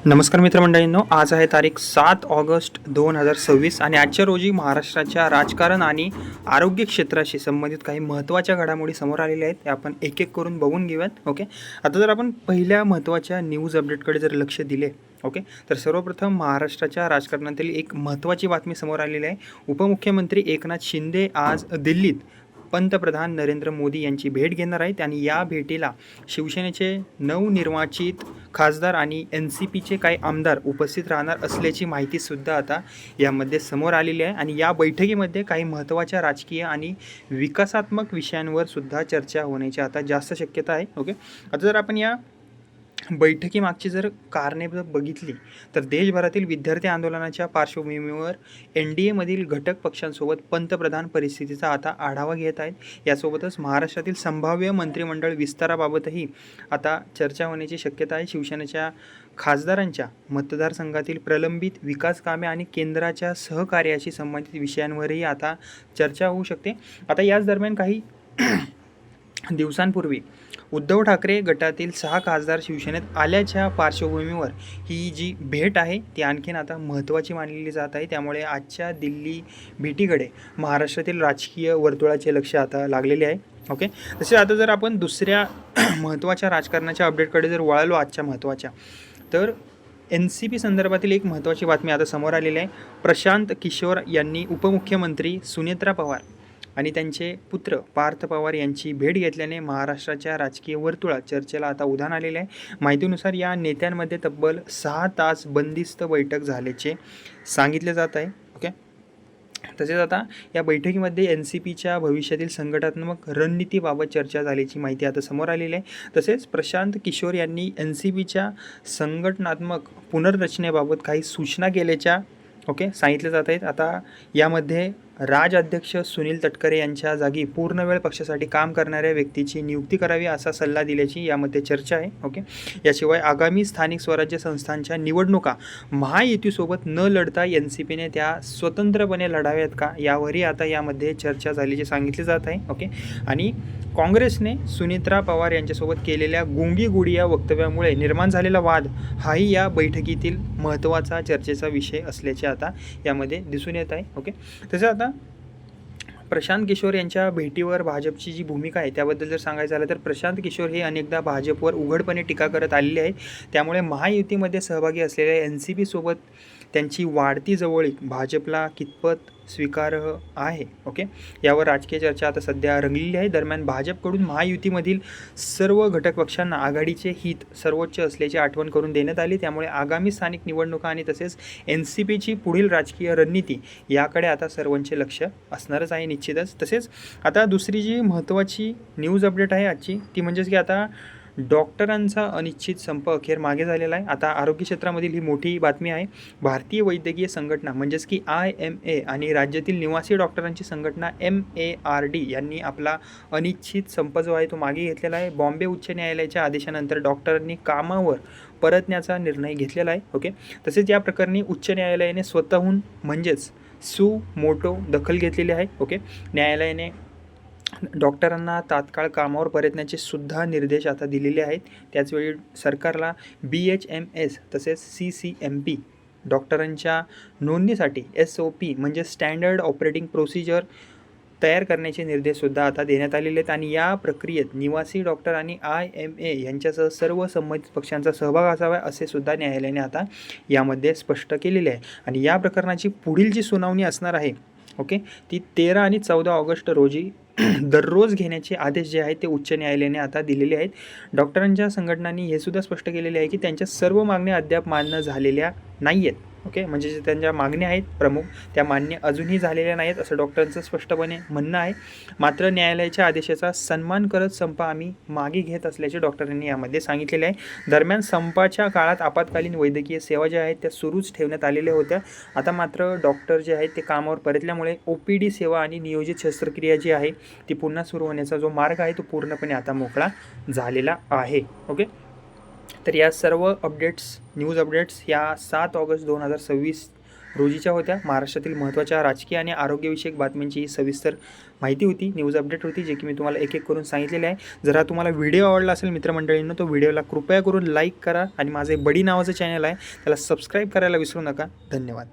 नमस्कार मित्रमंडळींनो, आज आहे तारीख 7 ऑगस्ट 2026 आणि आजच्या रोजी महाराष्ट्राच्या राजकारण आणि आरोग्य क्षेत्राशी संबंधित काही महत्त्वाच्या घडामोडी समोर आलेल्या आहेत. त्या आपण एक एक करून बघून घेऊयात. ओके, आता जर आपण पहिल्या महत्त्वाच्या न्यूज अपडेटकडे जर लक्ष दिले, ओके, तर सर्वप्रथम महाराष्ट्राच्या राजकारणातील एक महत्त्वाची बातमी समोर आलेली आहे. उपमुख्यमंत्री एकनाथ शिंदे आज दिल्लीत पंतप्रधान नरेंद्र मोदी यांची भेट घेणार आहेत आणि या भेटीला शिवसेनेचे नवनिर्वाचित खासदार आणि NCPचे काही आमदार उपस्थित राहणार असल्याची माहितीसुद्धा आता यामध्ये समोर आलेली आहे. आणि या बैठकीमध्ये काही महत्त्वाच्या राजकीय आणि विकासात्मक विषयांवर सुद्धा चर्चा होण्याची आता जास्त शक्यता आहे. ओके, आता जर आपण या बैठकीमागची जर कारणे बघितली तर देशभरातील विद्यार्थी आंदोलनाच्या पार्श्वभूमीवर NDAमधील घटक पक्षांसोबत पंतप्रधान परिस्थितीचा आता आढावा घेत आहेत. यासोबतच महाराष्ट्रातील संभाव्य मंत्रिमंडळ विस्ताराबाबतही आता चर्चा होण्याची शक्यता आहे. शिवसेनेच्या खासदारांच्या मतदारसंघातील प्रलंबित विकास कामे आणि केंद्राच्या सहकार्याशी संबंधित विषयांवरही आता चर्चा होऊ शकते. आता याच दरम्यान काही दिवसांपूर्वी उद्धव ठाकरे गटातील 6 खासदार शिवसेनेत आल्याच्या पार्श्वभूमीवर ही जी भेट आहे ती आणखीन आता महत्त्वाची मानलेली जात आहे. त्यामुळे आजच्या दिल्ली भेटीकडे महाराष्ट्रातील राजकीय वर्तुळाचे लक्ष आता लागलेले आहे. ओके, तसे आता जर आपण दुसऱ्या महत्त्वाच्या राजकारणाच्या अपडेटकडे जर वळालो आजच्या महत्त्वाच्या, तर NCP संदर्भातील एक महत्त्वाची बातमी आता समोर आलेली आहे. प्रशांत किशोर यांनी उपमुख्यमंत्री सुनेत्रा पवार आणि त्यांचे पुत्र पार्थ पवार यांची भेट घेतल्याने महाराष्ट्राच्या राजकीय वर्तुळात चर्चेला आता उधाण आलेले आहे. माहितीनुसार या नेत्यांमध्ये तब्बल 6 तास बंदिस्त बैठक झाल्याचे सांगितले जात आहे. ओके, तसेच आता या बैठकीमध्ये NCPच्या भविष्यातील संघटनात्मक रणनीतीबाबत चर्चा झाल्याची माहिती आता समोर आलेली आहे. तसेच प्रशांत किशोर यांनी NCPच्या संघटनात्मक पुनर्रचनेबाबत काही सूचना केल्याच्या सांगितले जात आहेत. आता यामध्ये राज-अध्यक्ष सुनील तटकरे यांच्या जागी पूर्णवेळ पक्षासाठी काम करणाऱ्या व्यक्तीची नियुक्ती करावी असा सल्ला दिल्याची यामध्ये चर्चा आहे. ओके, याशिवाय आगामी स्थानिक स्वराज्य संस्थांच्या निवडणुका महायुतीसोबत न लढता NCPने त्या स्वतंत्रपणे लढाव्यात का, यावरही आता यामध्ये चर्चा झाल्याचे सांगितले जात आहे. ओके, आणि काँग्रेसने सुनेत्रा पवार यांच्यासोबत केलेल्या गुंगी-गुडिया वक्तव्यामुळे निर्माण झालेला वाद हाही या बैठकीतील महत्त्वाचा चर्चेचा विषय असल्याचे आता यामध्ये दिसून येत आहे. ओके, तसं आता प्रशांत किशोर यांच्या भेटीवर भाजपची जी भूमिका आहे त्याबद्दल जर सांगायचं झालं तर प्रशांत किशोर हे अनेकदा भाजपवर उघडपणे टीका करत आलेले आहेत. त्यामुळे महायुतीमध्ये सहभागी असलेल्या NCP सोबत त्यांची वाढती जवळीक भाजपला कितपत स्वीकार्ह आहे, ओके, यावर राजकीय चर्चा आता सध्या रंगलेली आहे. दरम्यान भाजपकडून महायुतीमधील सर्व घटक पक्षांना आघाडीचे हित सर्वोच्च असल्याची आठवण करून देण्यात आली. त्यामुळे आगामी स्थानिक निवडणुका आणि तसेच NCPची पुढील राजकीय रणनीती याकडे आता सर्वांचे लक्ष असणारच आहे निश्चितच. तसेच आता दुसरी जी महत्त्वाची न्यूज अपडेट आहे आजची ती म्हणजेच की आता डॉक्टरांचा अनिश्चित संप अखेर मागे झालेला आहे. आता आरोग्य क्षेत्रामधील ही मोठी बातमी आहे. भारतीय वैद्यकीय संघटना म्हणजेच की IMA आणि राज्यातील निवासी डॉक्टरांची संघटना MARD यांनी आपला अनिश्चित संप जो आहे तो मागे घेतलेला आहे. बॉम्बे उच्च न्यायालयाच्या आदेशानंतर डॉक्टरांनी कामावर परतण्याचा निर्णय घेतलेला आहे. ओके, तसेच या प्रकरणी उच्च न्यायालयाने स्वतःहून म्हणजेच सु मोटो दखल घेतलेली आहे. ओके, न्यायालयाने डॉक्टरांना तात्काळ कामावर परतण्याचे सुद्धा निर्देश आता दिलेले आहेत. त्याचवेळी सरकारला BHMS तसेच CCMP डॉक्टरांच्या नोंदणीसाठी SOP म्हणजे स्टँडर्ड ऑपरेटिंग प्रोसिजर तयार करण्याचे निर्देशसुद्धा आता देण्यात आलेले आहेत. आणि या प्रक्रियेत निवासी डॉक्टर आणि IMA यांच्यासह सर्व संबंधित पक्षांचा सहभाग असावा असे सुद्धा न्यायालयाने आता यामध्ये स्पष्ट केलेले आहे. आणि या प्रकरणाची पुढील जी सुनावणी असणार आहे, ओके, ती 13 आणि 14 ऑगस्ट रोजी दररोज घेण्याचे आदेश जे आहेत ते उच्च न्यायालयाने आता दिलेले आहेत. डॉक्टरांच्या संघटनांनी हे सुद्धा स्पष्ट केलेले आहे की त्यांच्या सर्व मागण्या अद्याप मान्य झालेल्या नाही आहेत. ओके, म्हणजे जे त्यांच्या मागण्या आहेत प्रमुख त्या मान्य अजूनही झालेल्या नाहीत असं डॉक्टरांचं स्पष्टपणे म्हणणं आहे. मात्र न्यायालयाच्या आदेशाचा सन्मान करत संप आम्ही मागे घेत असल्याचे डॉक्टरांनी यामध्ये सांगितलेले आहे. दरम्यान संपाच्या काळात आपत्कालीन वैद्यकीय सेवा ज्या आहेत त्या सुरूच ठेवण्यात आलेल्या होत्या. आता मात्र डॉक्टर जे आहेत ते कामावर परतल्यामुळे OPD सेवा आणि नियोजित शस्त्रक्रिया जी आहे ती पुन्हा सुरू होण्याचा जो मार्ग आहे तो पूर्णपणे आता मोकळा झालेला आहे. ओके, तर या सर्व अपडेट्स न्यूज अपडेट्स या 7 ऑगस्ट 2026 रोजीच्या होत्या. महाराष्ट्रातील महत्त्वाच्या राजकीय आणि आरोग्यविषयक बातम्यांची ही सविस्तर माहिती होती, न्यूज अपडेट होती, जे की मी तुम्हाला एक एक करून सांगितलेले आहे. जर हा तुम्हाला व्हिडिओ आवडला असेल मित्रमंडळींनो, तो व्हिडिओला कृपया करून लाईक करा आणि माझे बडी नावाचं चॅनल आहे त्याला सबस्क्राईब करायला विसरू नका. धन्यवाद.